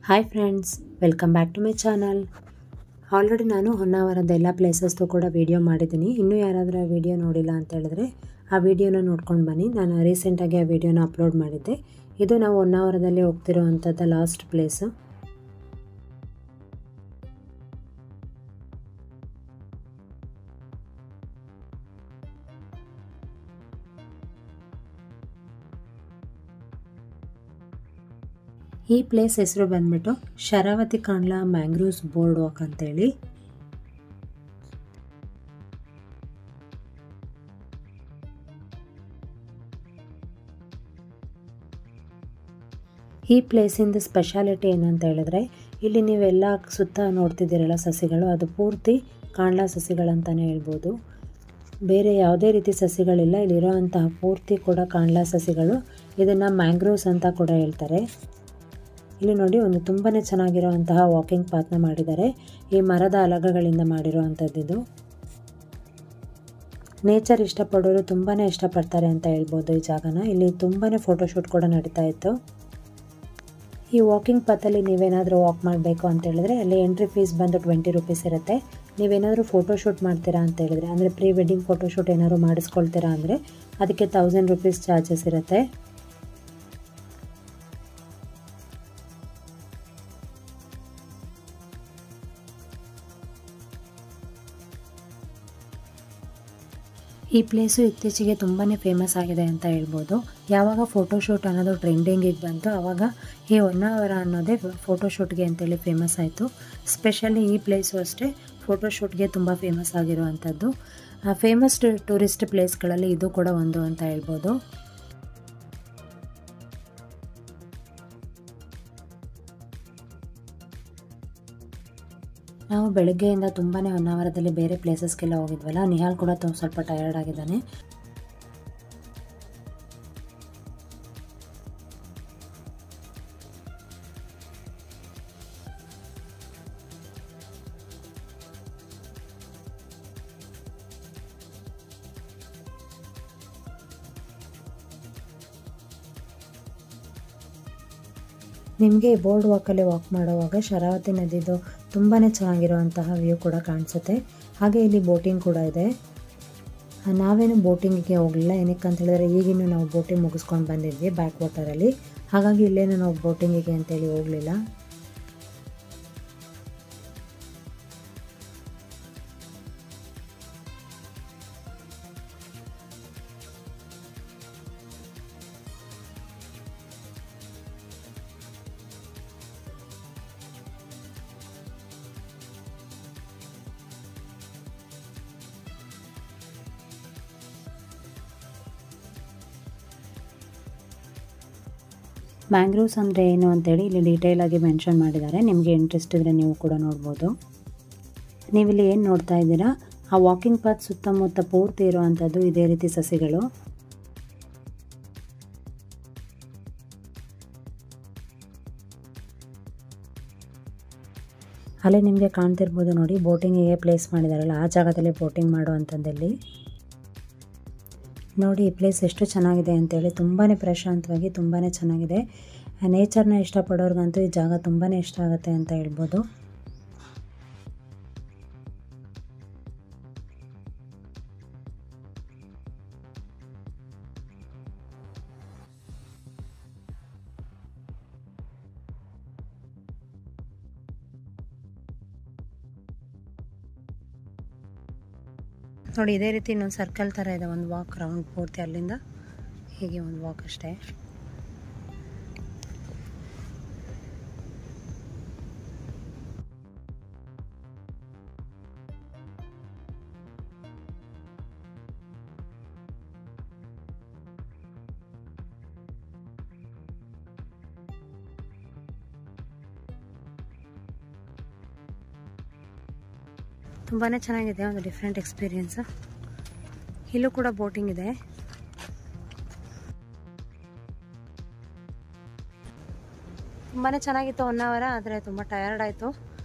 Hi friends, welcome back to my channel. Already ನಾನು ಹೊನ್ನಾವರದ ಎಲ್ಲ ಪ್ಲೇಸಸ್ದು ಕೂಡ ವೀಡಿಯೋ ಮಾಡಿದ್ದೀನಿ. ಇನ್ನೂ ಯಾರಾದರೂ ಆ ವಿಡಿಯೋ ನೋಡಿಲ್ಲ ಅಂತ ಹೇಳಿದ್ರೆ ಆ ವಿಡಿಯೋನ ನೋಡ್ಕೊಂಡು ಬನ್ನಿ. ನಾನು ರೀಸೆಂಟಾಗಿ ಆ ವಿಡಿಯೋನ ಅಪ್ಲೋಡ್ ಮಾಡಿದ್ದೆ. ಇದು ನಾವು ಹೊನ್ನಾವರದಲ್ಲಿ ಹೋಗ್ತಿರೋ ಅಂಥದ್ದು ಲಾಸ್ಟ್ ಪ್ಲೇಸು. ಈ ಪ್ಲೇಸ್ ಹೆಸರು ಬಂದ್ಬಿಟ್ಟು ಶರಾವತಿ ಕಾಂಡ್ಲಾ ಮ್ಯಾಂಗ್ರೋವ್ಸ್ ಬೋರ್ಡ್ ವಾಕ್ ಅಂತೇಳಿ. ಈ ಪ್ಲೇಸಿಂದ ಸ್ಪೆಷಾಲಿಟಿ ಏನಂತ ಹೇಳಿದ್ರೆ, ಇಲ್ಲಿ ನೀವೆಲ್ಲ ಸುತ್ತ ನೋಡ್ತಿದ್ದೀರಲ್ಲ ಸಸಿಗಳು, ಅದು ಪೂರ್ತಿ ಕಾಂಡ್ಲಾ ಸಸಿಗಳಂತಲೇ ಹೇಳ್ಬೋದು. ಬೇರೆ ಯಾವುದೇ ರೀತಿ ಸಸಿಗಳಿಲ್ಲ, ಇಲ್ಲಿರೋ ಅಂತಹ ಪೂರ್ತಿ ಕೂಡ ಕಾಂಡ್ಲಾ ಸಸಿಗಳು. ಇದನ್ನು ಮ್ಯಾಂಗ್ರೋವ್ಸ್ ಅಂತ ಕೂಡ ಹೇಳ್ತಾರೆ. ಇಲ್ಲಿ ನೋಡಿ, ಒಂದು ತುಂಬಾ ಚೆನ್ನಾಗಿರೋ ಅಂತಹ ವಾಕಿಂಗ್ ಪಾತ್ನ ಮಾಡಿದ್ದಾರೆ. ಈ ಮರದ ಹಲಗೆಗಳಿಂದ ಮಾಡಿರೋ ಅಂಥದ್ದಿದು. ನೇಚರ್ ಇಷ್ಟಪಡೋರು ತುಂಬಾ ಇಷ್ಟಪಡ್ತಾರೆ ಅಂತ ಹೇಳ್ಬೋದು ಈ ಜಾಗನ. ಇಲ್ಲಿ ತುಂಬಾ ಫೋಟೋಶೂಟ್ ಕೂಡ ನಡೀತಾ ಇತ್ತು. ಈ ವಾಕಿಂಗ್ ಪಾತಲ್ಲಿ ನೀವೇನಾದರೂ ವಾಕ್ ಮಾಡಬೇಕು ಅಂತ ಹೇಳಿದ್ರೆ ಅಲ್ಲಿ ಎಂಟ್ರಿ ಫೀಸ್ ಬಂದು 20 ರೂಪೀಸ್ ಇರುತ್ತೆ. ನೀವೇನಾದರೂ ಫೋಟೋಶೂಟ್ ಮಾಡ್ತೀರಾ ಅಂತ ಹೇಳಿದ್ರೆ, ಅಂದರೆ ಪ್ರೀ ವೆಡ್ಡಿಂಗ್ ಫೋಟೋಶೂಟ್ ಏನಾದರೂ ಮಾಡಿಸ್ಕೊಳ್ತೀರಾ ಅಂದರೆ ಅದಕ್ಕೆ 1000 ರೂಪೀಸ್ ಚಾರ್ಜಸ್ ಇರುತ್ತೆ. ಈ ಪ್ಲೇಸು ಇತ್ತೀಚೆಗೆ ತುಂಬಾ ಫೇಮಸ್ ಆಗಿದೆ ಅಂತ ಹೇಳ್ಬೋದು. ಯಾವಾಗ ಫೋಟೋಶೂಟ್ ಅನ್ನೋದು ಟ್ರೆಂಡಿಂಗಿಗೆ ಬಂತು ಆವಾಗ ಈ ಹೊನ್ನಾವರ ಅನ್ನೋದೇ ಫೋಟೋಶೂಟ್ಗೆ ಅಂತೇಳಿ ಫೇಮಸ್ ಆಯಿತು. ಸ್ಪೆಷಲಿ ಈ ಪ್ಲೇಸು ಅಷ್ಟೇ ಫೋಟೋಶೂಟ್ಗೆ ತುಂಬ ಫೇಮಸ್ ಆಗಿರುವಂಥದ್ದು. ಫೇಮಸ್ ಟೂರಿಸ್ಟ್ ಪ್ಲೇಸ್ಗಳಲ್ಲಿ ಇದು ಕೂಡ ಒಂದು ಅಂತ ಹೇಳ್ಬೋದು. ನಾವು ಬೆಳಗ್ಗೆಯಿಂದ ತುಂಬಾ ಹೊನ್ನಾವರದಲ್ಲಿ ಬೇರೆ ಪ್ಲೇಸಸ್ಗೆಲ್ಲ ಹೋಗಿದ್ವಲ್ಲ. ನಿಹಾಲ್ ಕೂಡ ಸ್ವಲ್ಪ ಟಯರ್ಡ್ ಆಗಿದ್ದಾನೆ. ನಿಮಗೆ ಈ ಬೋರ್ಡ್ ವಾಕಲ್ಲಿ ವಾಕ್ ಮಾಡುವಾಗ ಶರಾವತಿ ನದಿದು ತುಂಬಾ ಚೆನ್ನಾಗಿರುವಂತಹ ವ್ಯೂ ಕೂಡ ಕಾಣಿಸುತ್ತೆ. ಹಾಗೆ ಇಲ್ಲಿ ಬೋಟಿಂಗ್ ಕೂಡ ಇದೆ. ನಾವೇನು ಬೋಟಿಂಗಿಗೆ ಹೋಗಲಿಲ್ಲ, ಏನಕ್ಕೆ ಅಂತ ಹೇಳಿದ್ರೆ ಈಗಿನ್ನೂ ನಾವು ಬೋಟಿಂಗ್ ಮುಗಿಸ್ಕೊಂಡು ಬಂದಿದ್ವಿ ಬ್ಯಾಕ್ ವಾಟರಲ್ಲಿ. ಹಾಗಾಗಿ ಇಲ್ಲೇನು ನಾವು ಬೋಟಿಂಗಿಗೆ ಅಂತೇಳಿ ಹೋಗಲಿಲ್ಲ. ಮ್ಯಾಂಗ್ರೋವ್ಸ್ ಅಂದರೆ ಏನು ಅಂತೇಳಿ ಇಲ್ಲಿ ಡೀಟೇಲಾಗಿ ಮೆನ್ಷನ್ ಮಾಡಿದ್ದಾರೆ. ನಿಮಗೆ ಇಂಟ್ರೆಸ್ಟ್ ಇದ್ದರೆ ನೀವು ಕೂಡ ನೋಡ್ಬೋದು. ನೀವಿಲ್ಲಿ ಏನು ನೋಡ್ತಾ ಇದ್ದೀರಾ, ಆ ವಾಕಿಂಗ್ ಪಾತ್ ಸುತ್ತಮುತ್ತ ಪೂರ್ತಿ ಇರುವಂಥದ್ದು ಇದೇ ರೀತಿ ಸಸಿಗಳು. ಅಲ್ಲೇ ನಿಮಗೆ ಕಾಣ್ತಿರ್ಬೋದು ನೋಡಿ, ಬೋಟಿಂಗಿಗೆ ಪ್ಲೇಸ್ ಮಾಡಿದಾರಲ್ಲ, ಆ ಜಾಗದಲ್ಲಿ ಬೋಟಿಂಗ್ ಮಾಡುವಂಥದ್ದಲ್ಲಿ ನೋಡಿ. ಈ ಪ್ಲೇಸ್ ಎಷ್ಟು ಚೆನ್ನಾಗಿದೆ ಅಂತೇಳಿ, ತುಂಬಾ ಪ್ರಶಾಂತವಾಗಿ ತುಂಬಾ ಚೆನ್ನಾಗಿದೆ. ನೇಚರ್ನ ಇಷ್ಟಪಡೋರ್ಗಂತೂ ಈ ಜಾಗ ತುಂಬಾ ಇಷ್ಟ ಆಗುತ್ತೆ ಅಂತ ಹೇಳ್ಬೋದು. ನೋಡಿ, ಇದೇ ರೀತಿ ಇನ್ನೊಂದು ಸರ್ಕಲ್ ಥರ ಇದೆ, ಒಂದು ವಾಕ್ ರೌಂಡ್ ಪೂರ್ತಿ ಅಲ್ಲಿಂದ ಹೀಗೆ ಒಂದು ವಾಕ್ ಅಷ್ಟೇ. ತುಂಬಾ ಚೆನ್ನಾಗಿದೆ, ಒಂದು ಡಿಫ್ರೆಂಟ್ ಎಕ್ಸ್ಪೀರಿಯೆನ್ಸು. ಇಲ್ಲೂ ಕೂಡ ಬೋಟಿಂಗ್ ಇದೆ. ತುಂಬಾ ಚೆನ್ನಾಗಿತ್ತು ಹೊನ್ನಾವರ, ಆದರೆ ತುಂಬ ಟಯರ್ಡ್ ಆಯಿತು.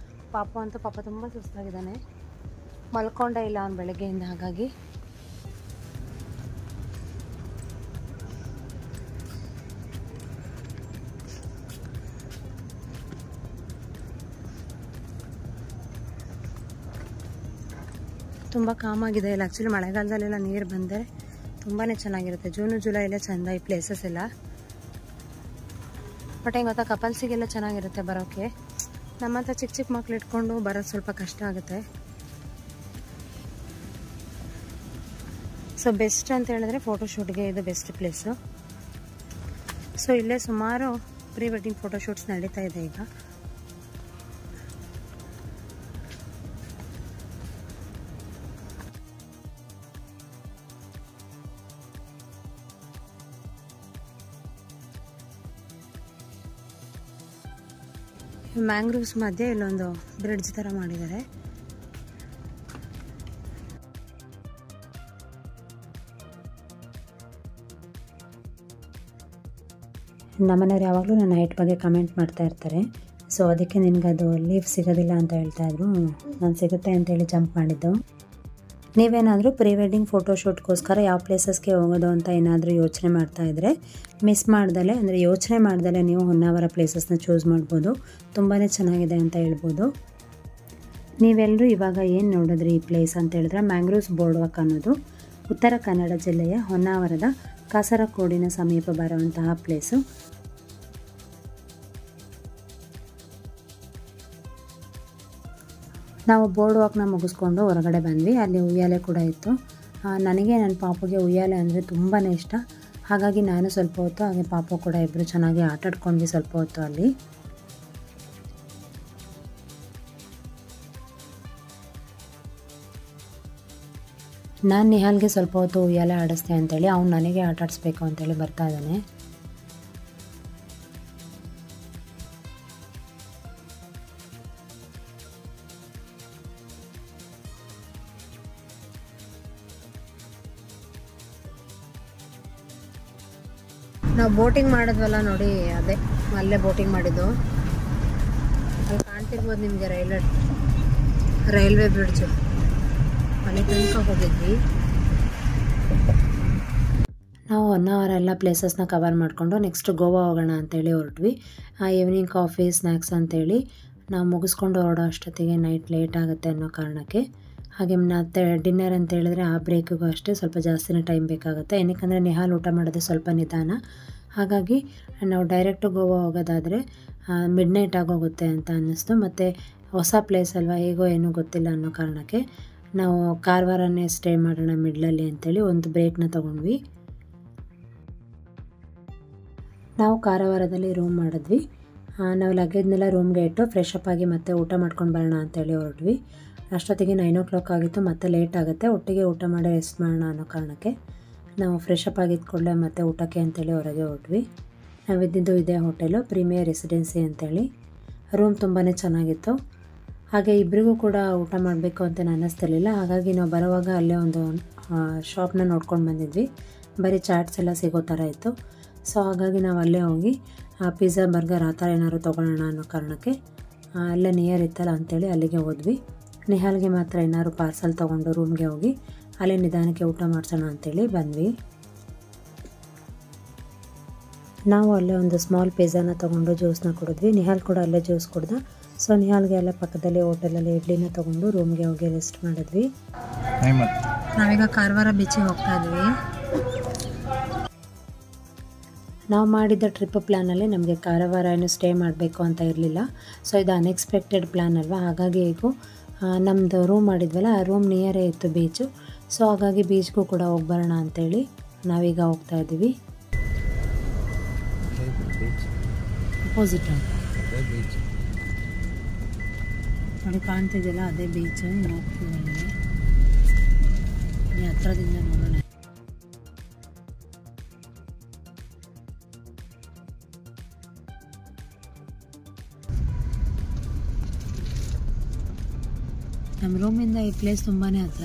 ಪಾಪ ತುಂಬ ಸುಸ್ತಾಗಿದ್ದಾನೆ, ಮಲ್ಕೊಂಡೇ ಇಲ್ಲ ಅವ್ನು ಬೆಳಗ್ಗೆಯಿಂದ. ಹಾಗಾಗಿ ತುಂಬ ಕಾಮಾಗಿದೆ. ಇಲ್ಲ ಆ್ಯಕ್ಚುಲಿ ಮಳೆಗಾಲದಲ್ಲೆಲ್ಲ ನೀರು ಬಂದರೆ ತುಂಬಾ ಚೆನ್ನಾಗಿರುತ್ತೆ. ಜೂನು ಜುಲೈಲೇ ಚೆಂದ ಈ ಪ್ಲೇಸಸ್ ಎಲ್ಲ. ಬಟ್ ಹೆಂಗೆ ಗೊತ್ತಾ, ಕಪಲ್ಸಿಗೆಲ್ಲ ಚೆನ್ನಾಗಿರುತ್ತೆ ಬರೋಕ್ಕೆ. ನಮ್ಮಂಥ ಚಿಕ್ಕ ಚಿಕ್ಕ ಮಕ್ಳು ಇಟ್ಕೊಂಡು ಬರೋದು ಸ್ವಲ್ಪ ಕಷ್ಟ ಆಗುತ್ತೆ. ಸೊ ಬೆಸ್ಟ್ ಅಂತ ಹೇಳಿದ್ರೆ ಫೋಟೋಶೂಟ್ಗೆ ಇದು ಬೆಸ್ಟ್ ಪ್ಲೇಸು. ಸೊ ಇಲ್ಲೇ ಸುಮಾರು ಪ್ರೀ ವೆಡ್ಡಿಂಗ್ ಫೋಟೋಶೂಟ್ಸ್ ನಡೀತಾ ಇದೆ ಈಗ. ಮ್ಯಾಂಗ್ರೋವ್ಸ್ ಮಧ್ಯೆ ಇಲ್ಲೊಂದು ಬ್ರಿಡ್ಜ್ ಥರ ಮಾಡಿದ್ದಾರೆ. ನಮ್ಮನೆಯವ್ರು ಯಾವಾಗಲೂ ನನ್ನ ಹೈಟ್ ಬಗ್ಗೆ ಕಮೆಂಟ್ ಮಾಡ್ತಾ ಇರ್ತಾರೆ. ಸೊ ಅದಕ್ಕೆ ನಿನಗೆ ಅದು ಲೀವ್ ಸಿಗೋದಿಲ್ಲ ಅಂತ ಹೇಳ್ತಾಯಿದ್ರು. ನಾನು ಸಿಗುತ್ತೆ ಅಂತೇಳಿ ಜಂಪ್ ಮಾಡಿದ್ದು. ನೀವೇನಾದರೂ ಪ್ರೀ ವೆಡ್ಡಿಂಗ್ ಫೋಟೋಶೂಟ್ಗೋಸ್ಕರ ಯಾವ ಪ್ಲೇಸಸ್ಗೆ ಹೋಗೋದು ಅಂತ ಏನಾದರೂ ಯೋಚನೆ ಮಾಡ್ತಾಯಿದ್ರೆ ಮಿಸ್ ಮಾಡ್ದಲೆ, ಅಂದರೆ ಯೋಚನೆ ಮಾಡ್ದಲೆ ನೀವು ಹೊನ್ನಾವರ ಪ್ಲೇಸಸ್ನ ಚೂಸ್ ಮಾಡ್ಬೋದು. ತುಂಬಾ ಚೆನ್ನಾಗಿದೆ ಅಂತ ಹೇಳ್ಬೋದು. ನೀವೆಲ್ಲರೂ ಇವಾಗ ಏನು ನೋಡಿದ್ರಿ ಈ ಪ್ಲೇಸ್ ಅಂತ ಹೇಳಿದ್ರೆ ಮ್ಯಾಂಗ್ರೋವ್ಸ್ ಬೋರ್ಡ್ ವಾಕ್ ಅನ್ನೋದು ಉತ್ತರ ಕನ್ನಡ ಜಿಲ್ಲೆಯ ಹೊನ್ನಾವರದ ಕಾಸರಕೋಡಿನ ಸಮೀಪ ಬರುವಂತಹ ಪ್ಲೇಸು. ನಾವು ಬೋರ್ಡ್ ವಾಕ್ನ ಮುಗಿಸ್ಕೊಂಡು ಹೊರಗಡೆ ಬಂದ್ವಿ. ಅಲ್ಲಿ ಉಯ್ಯಾಲೆ ಕೂಡ ಇತ್ತು. ನನಗೆ ನನ್ನ ಪಾಪುಗೆ ಉಯ್ಯಾಲೆ ಅಂದರೆ ತುಂಬಾ ಇಷ್ಟ. ಹಾಗಾಗಿ ನಾನು ಸ್ವಲ್ಪ ಹೊತ್ತು, ಹಾಗೆ ಪಾಪು ಕೂಡ ಇಬ್ಬರು ಚೆನ್ನಾಗಿ ಆಟಾಡ್ಕೊಂಡ್ವಿ ಸ್ವಲ್ಪ ಹೊತ್ತು ಅಲ್ಲಿ. ನಾನು ನಿಹಾಲ್ಗೆ ಸ್ವಲ್ಪ ಹೊತ್ತು ಉಯ್ಯಾಲೆ ಆಡಿಸ್ದೆ ಅಂತೇಳಿ ಅವ್ನು ನನಗೆ ಆಟ ಆಡಿಸ್ಬೇಕು ಅಂತೇಳಿ ಬರ್ತಾ ಇದ್ದಾನೆ. ನಾವು ಬೋಟಿಂಗ್ ಮಾಡಿದ್ವಲ್ಲ ನೋಡಿ, ಅದೇ ಅಲ್ಲೇ ಬೋಟಿಂಗ್ ಮಾಡಿದ್ದು. ಅಲ್ಲಿ ಕಾಣ್ತಿರ್ಬೋದು ನಿಮಗೆ ರೈಲ್ವೆ ಬ್ರಿಡ್ಜು. ಅಲ್ಲಿ ತನಕ ಹೋಗಿದ್ವಿ ನಾವು. ಹೊನ್ನಾವರ ಎಲ್ಲ ಪ್ಲೇಸಸ್ನ ಕವರ್ ಮಾಡಿಕೊಂಡು ನೆಕ್ಸ್ಟ್ ಗೋವಾ ಹೋಗೋಣ ಅಂತೇಳಿ ಹೊರಟ್ವಿ. ಈವ್ನಿಂಗ್ ಕಾಫಿ ಸ್ನ್ಯಾಕ್ಸ್ ಅಂತೇಳಿ ನಾವು ಮುಗಿಸ್ಕೊಂಡು ಹೊರಡೋ ಅಷ್ಟೊತ್ತಿಗೆ ನೈಟ್ ಲೇಟ್ ಆಗುತ್ತೆ ಅನ್ನೋ ಕಾರಣಕ್ಕೆ. ಹಾಗೆ ಮತ್ತೆ ಡಿನ್ನರ್ ಅಂತ ಹೇಳಿದ್ರೆ ಆ ಬ್ರೇಕಿಗೂ ಅಷ್ಟೇ ಸ್ವಲ್ಪ ಜಾಸ್ತಿನೇ ಟೈಮ್ ಬೇಕಾಗುತ್ತೆ. ಏನಕ್ಕೆಂದರೆ ನಿಹಾಲ್ ಊಟ ಮಾಡೋದು ಸ್ವಲ್ಪ ನಿಧಾನ. ಹಾಗಾಗಿ ನಾವು ಡೈರೆಕ್ಟು ಗೋವಾ ಹೋಗೋದಾದರೆ ಮಿಡ್ ನೈಟ್ ಆಗೋಗುತ್ತೆ ಅಂತ ಅನ್ನಿಸ್ತು. ಮತ್ತು ಹೊಸ ಪ್ಲೇಸ್ ಅಲ್ವಾ, ಹೇಗೋ ಏನೂ ಗೊತ್ತಿಲ್ಲ ಅನ್ನೋ ಕಾರಣಕ್ಕೆ ನಾವು ಕಾರವಾರನೇ ಸ್ಟೇ ಮಾಡೋಣ ಮಿಡ್ಲಲ್ಲಿ ಅಂತೇಳಿ ಒಂದು ಬ್ರೇಕ್ನ ತೊಗೊಂಡ್ವಿ. ನಾವು ಕಾರವಾರದಲ್ಲಿ ರೂಮ್ ಮಾಡಿದ್ವಿ. ನಾವು ಲಗೇಜ್ನೆಲ್ಲ ರೂಮ್ಗೆ ಇಟ್ಟು ಫ್ರೆಶ್ ಅಪ್ ಆಗಿ ಮತ್ತೆ ಊಟ ಮಾಡ್ಕೊಂಡು ಬರೋಣ ಅಂತೇಳಿ ಹೊರಟ್ವಿ. ಅಷ್ಟೊತ್ತಿಗೆ 9 o'clock ಆಗಿತ್ತು. ಮತ್ತೆ ಲೇಟ್ ಆಗುತ್ತೆ, ಒಟ್ಟಿಗೆ ಊಟ ಮಾಡಿ ರೆಸ್ಟ್ ಮಾಡೋಣ ಅನ್ನೋ ಕಾರಣಕ್ಕೆ ನಾವು ಫ್ರೆಶ್ ಅಪ್ ಆಗಿದ್ದ ಕೂಡಲೇ ಮತ್ತೆ ಊಟಕ್ಕೆ ಅಂತೇಳಿ ಹೊರಗೆ ಹೊರಟ್ವಿ. ನಾವಿದ್ದಿದ್ದು ಇದೇ ಹೋಟೆಲು, ಪ್ರೀಮಿಯರ್ ರೆಸಿಡೆನ್ಸಿ ಅಂತೇಳಿ. ರೂಮ್ ತುಂಬಾ ಚೆನ್ನಾಗಿತ್ತು. ಹಾಗೆ ಇಬ್ಬರಿಗೂ ಕೂಡ ಊಟ ಮಾಡಬೇಕು ಅಂತ ಅನ್ನಿಸ್ತಿರ್ಲಿಲ್ಲ. ಹಾಗಾಗಿ ನಾವು ಬರುವಾಗ ಅಲ್ಲೇ ಒಂದು ಶಾಪ್ನ ನೋಡ್ಕೊಂಡು ಬಂದಿದ್ವಿ. ಬರೀ ಚಾಟ್ಸ್ ಎಲ್ಲ ಸಿಗೋ ಥರ ಇತ್ತು. ಸೊ ಹಾಗಾಗಿ ನಾವು ಅಲ್ಲೇ ಹೋಗಿ ಪಿಜ್ಜಾ ಬರ್ಗರ್ ಆ ಥರ ಏನಾದ್ರು ತೊಗೊಳ್ಳೋಣ ಅನ್ನೋ ಕಾರಣಕ್ಕೆ ಅಲ್ಲೇ ನಿಯರ್ ಇತ್ತಲ್ಲ ಅಂಥೇಳಿ ಅಲ್ಲಿಗೆ ಹೋದ್ವಿ. ನಿಹಾಲ್ಗೆ ಮಾತ್ರ ಏನಾದ್ರು ಪಾರ್ಸಲ್ ತೊಗೊಂಡು ರೂಮ್ಗೆ ಹೋಗಿ ಅಲ್ಲೇ ನಿಧಾನಕ್ಕೆ ಊಟ ಮಾಡಿಸೋಣ ಅಂತೇಳಿ ಬಂದ್ವಿ. ನಾವು ಅಲ್ಲೇ ಒಂದು ಸ್ಮಾಲ್ ಪಿಜ್ಜಾನ ತೊಗೊಂಡು ಜ್ಯೂಸ್ನ ಕುಡಿದ್ವಿ. ನಿಹಾಲ್ ಕೂಡ ಅಲ್ಲೇ ಜ್ಯೂಸ್ ಕುಡ್ದ. ಸೊ ನಿಹಾಲ್ಗೆ ಅಲ್ಲೇ ಪಕ್ಕದಲ್ಲಿ ಹೋಟೆಲಲ್ಲಿ ಇಡ್ಲಿನ ತೊಗೊಂಡು ರೂಮ್ಗೆ ಹೋಗಿ ರೆಸ್ಟ್ ಮಾಡಿದ್ವಿ. ನಾವೀಗ ಕಾರವಾರ ಬೀಚಿಗೆ ಹೋಗ್ತಾ ಇದ್ವಿ. ನಾವು ಮಾಡಿದ್ದ ಟ್ರಿಪ್ ಪ್ಲ್ಯಾನಲ್ಲಿ ನಮಗೆ ಕಾರವಾರ ಏನು ಸ್ಟೇ ಮಾಡಬೇಕು ಅಂತ ಇರಲಿಲ್ಲ. ಸೊ ಇದು ಅನ್ಎಕ್ಸ್ಪೆಕ್ಟೆಡ್ ಪ್ಲ್ಯಾನ್ ಅಲ್ವಾ. ಹಾಗಾಗಿ ಈಗ ನಮ್ಮದು ರೂಮ್ ಮಾಡಿದ್ವಲ್ಲ, ಆ ರೂಮ್ ನಿಯರೇ ಇತ್ತು ಬೀಚು. ಸೊ ಹಾಗಾಗಿ ಬೀಚ್ಗೂ ಕೂಡ ಹೋಗಿ ಬರೋಣ ಅಂತೇಳಿ ನಾವೀಗ ಹೋಗ್ತಾ ಇದ್ದೀವಿ. ಅಪೋಸಿಟ್ ನೋಡಿ ಕಾಣ್ತಿದೆಯಲ್ಲ, ಅದೇ ಬೀಚು. ಹೋಗ್ತೀವಿ ಹತ್ರದಿಂದ ನೋಡೋಣ. ನಮ್ಮ ರೂಮಿಂದ ಈ ಪ್ಲೇಸ್ ತುಂಬಾ ಹತ್ರ.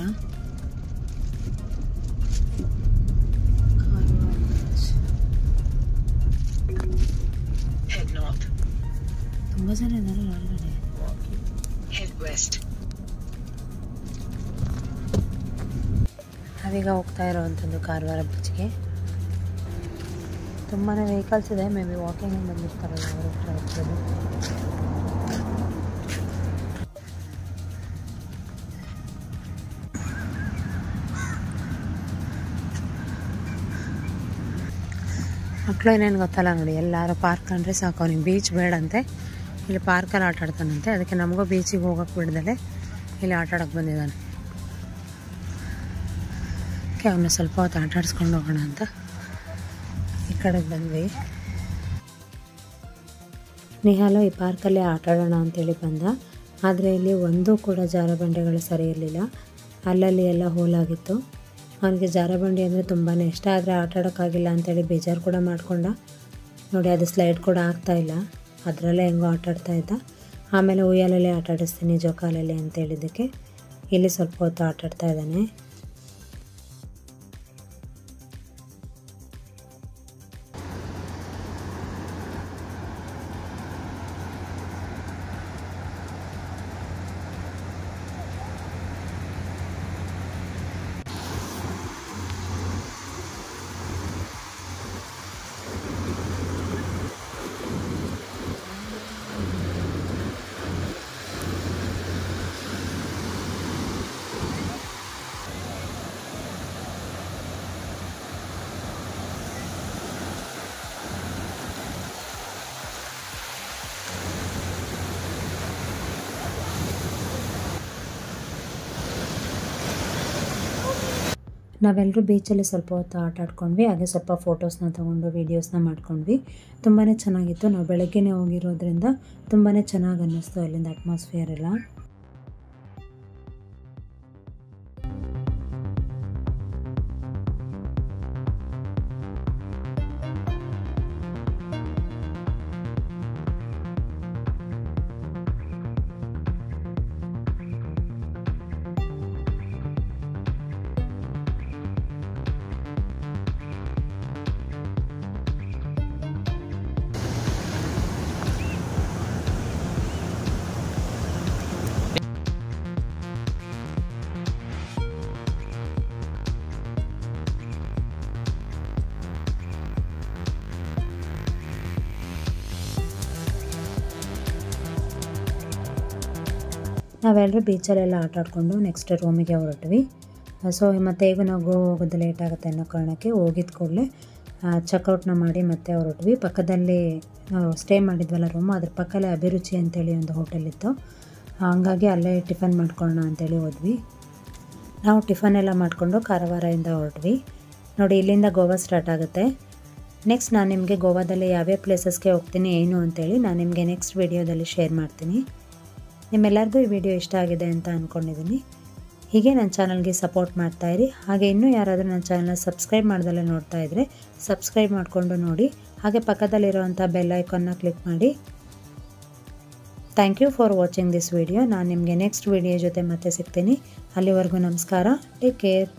ತುಂಬ ಜನ ಇದ್ದಾರೆ ಒಳಗಡೆ. ನಾವೀಗ ಹೋಗ್ತಾ ಇರೋವಂಥದ್ದು ಕಾರವಾರ ಬೀಚ್ಗೆ. ತುಂಬಾ ವೆಹಿಕಲ್ಸ್ ಇದೆ. ಮೇ ಬಿ ವಾಕಿಂಗ್ ಬಂದಿರ್ತಾರಲ್ಲ ಅವರು ಹೋಗ್ಬೋದು. ಮಕ್ಕಳು ಏನೇನು ಗೊತ್ತಲ್ಲ ನೋಡಿ, ಎಲ್ಲರೂ ಪಾರ್ಕ್ ಅಂದರೆ ಸಾಕು, ಅವ್ನಿಗೆ ಬೀಚ್ ಬೇಡಂತೆ, ಇಲ್ಲಿ ಪಾರ್ಕಲ್ಲಿ ಆಟ ಆಡ್ತಾನಂತೆ. ಅದಕ್ಕೆ ನಮಗೂ ಬೀಚಿಗೆ ಹೋಗೋಕ್ಕೆ ಬಿಡ್ದಲೆ ಇಲ್ಲಿ ಆಟ ಆಡೋಕ್ಕೆ ಬಂದಿದ್ದಾನೆ. ಓಕೆ, ಅವನ್ನ ಸ್ವಲ್ಪ ಹೊತ್ತು ಆಟ ಆಡಿಸ್ಕೊಂಡು ಹೋಗೋಣ ಅಂತ ಈ ಕಡೆಗೆ ಬಂದ್ವಿ. ನಿಹಾಲು ಈ ಪಾರ್ಕಲ್ಲೇ ಆಟ ಆಡೋಣ ಅಂತೇಳಿ ಬಂದ. ಆದರೆ ಇಲ್ಲಿ ಒಂದೂ ಕೂಡ ಜಾರಬಂಡೆಗಳು ಸರಿ ಇರಲಿಲ್ಲ, ಅಲ್ಲಲ್ಲಿ ಎಲ್ಲ ಹೋಲಾಗಿತ್ತು. ಅವನಿಗೆ ಜಾರಬಂಡಿ ಅಂದರೆ ತುಂಬಾ ಇಷ್ಟ, ಆದರೆ ಆಟ ಆಡೋಕ್ಕಾಗಿಲ್ಲ ಅಂತೇಳಿ ಬೇಜಾರು ಕೂಡ ಮಾಡಿಕೊಂಡ. ನೋಡಿ, ಅದು ಸ್ಲೈಡ್ ಕೂಡ ಆಗ್ತಾಯಿಲ್ಲ, ಅದರಲ್ಲೇ ಹೆಂಗೋ ಆಟ ಆಡ್ತಾ ಇದ್ದ. ಆಮೇಲೆ ಉಯ್ಯಾಲಲ್ಲೇ ಆಟ ಆಡಿಸ್ತೀನಿ ಜೋಕಾಲಲ್ಲಿ ಅಂತ ಹೇಳಿದ್ದಕ್ಕೆ ಇಲ್ಲಿ ಸ್ವಲ್ಪ ಹೊತ್ತು ಆಟ ಆಡ್ತಾ ಇದ್ದಾನೆ. ನಾವೆಲ್ಲರೂ ಬೀಚಲ್ಲಿ ಸ್ವಲ್ಪ ಹೊತ್ತು ಆಟ ಆಡ್ಕೊಂಡ್ವಿ, ಹಾಗೆ ಸ್ವಲ್ಪ ಫೋಟೋಸ್ನ ತೊಗೊಂಡು ವೀಡಿಯೋಸ್ನ ಮಾಡ್ಕೊಂಡ್ವಿ. ತುಂಬಾ ಚೆನ್ನಾಗಿತ್ತು. ನಾವು ಬೆಳಗ್ಗೆನೇ ಹೋಗಿರೋದ್ರಿಂದ ತುಂಬಾ ಚೆನ್ನಾಗಿ ಅನ್ನಿಸ್ತು ಅಲ್ಲಿಂದ ಅಟ್ಮಾಸ್ಫಿಯರ್ ಎಲ್ಲ. ನಾವೆಲ್ಲರೂ ಬೀಚಲ್ಲೆಲ್ಲ ಆಟ ಆಡಿಕೊಂಡು ನೆಕ್ಸ್ಟ್ ರೂಮಿಗೆ ಹೊರಟ್ವಿ. ಸೊ ಮತ್ತು ಈಗ ನಾವು ಗೋವಾ ಹೋಗೋದು ಲೇಟ್ ಆಗುತ್ತೆ ಅನ್ನೋ ಕಾರಣಕ್ಕೆ ಹೋಗಿದ್ದ ಕೂಡಲೇ ಚೆಕ್ಔಟ್ನ ಮಾಡಿ ಮತ್ತೆ ಹೊರಟ್ವಿ. ಪಕ್ಕದಲ್ಲಿ ನಾವು ಸ್ಟೇ ಮಾಡಿದ್ವಲ್ಲ ರೂಮು, ಅದ್ರ ಪಕ್ಕದಲ್ಲೇ ಅಭಿರುಚಿ ಅಂತೇಳಿ ಒಂದು ಹೋಟೆಲ್ ಇತ್ತು. ಹಂಗಾಗಿ ಅಲ್ಲೇ ಟಿಫನ್ ಮಾಡ್ಕೊಳ್ಳೋಣ ಅಂತೇಳಿ ಹೋದ್ವಿ. ನಾವು ಟಿಫನ್ ಎಲ್ಲ ಮಾಡಿಕೊಂಡು ಕಾರವಾರದಿಂದ ಹೊರಟ್ವಿ. ನೋಡಿ, ಇಲ್ಲಿಂದ ಗೋವಾ ಸ್ಟಾರ್ಟ್ ಆಗುತ್ತೆ. ನೆಕ್ಸ್ಟ್ ನಾನು ನಿಮಗೆ ಗೋವಾದಲ್ಲಿ ಯಾವ್ಯಾವ ಪ್ಲೇಸಸ್ಗೆ ಹೋಗ್ತೀನಿ ಏನು ಅಂತೇಳಿ ನಾನು ನಿಮಗೆ ನೆಕ್ಸ್ಟ್ ವೀಡಿಯೋದಲ್ಲಿ ಶೇರ್ ಮಾಡ್ತೀನಿ. ನಿಮ್ಮೆಲ್ಲರಿಗೂ ಈ ವಿಡಿಯೋ ಇಷ್ಟ ಆಗಿದೆ ಅಂತ ಅಂದ್ಕೊಂಡಿದ್ದೀನಿ. ಹೀಗೆ ನನ್ನ ಚಾನಲ್ಗೆ ಸಪೋರ್ಟ್ ಮಾಡ್ತಾಯಿರಿ. ಹಾಗೆ ಇನ್ನೂ ಯಾರಾದರೂ ನನ್ನ ಚಾನಲ್ನ ಸಬ್ಸ್ಕ್ರೈಬ್ ಮಾಡ್ದಲ್ಲೇ ನೋಡ್ತಾ ಇದ್ದರೆ ಸಬ್ಸ್ಕ್ರೈಬ್ ಮಾಡಿಕೊಂಡು ನೋಡಿ. ಹಾಗೆ ಪಕ್ಕದಲ್ಲಿರುವಂಥ ಬೆಲ್ ಐಕಾನ್ನ ಕ್ಲಿಕ್ ಮಾಡಿ. Thank you for watching this video. ನಾನು ನಿಮಗೆ ನೆಕ್ಸ್ಟ್ ವಿಡಿಯೋ ಜೊತೆ ಮತ್ತೆ ಸಿಗ್ತೀನಿ. ಅಲ್ಲಿವರೆಗೂ ನಮಸ್ಕಾರ. Take care.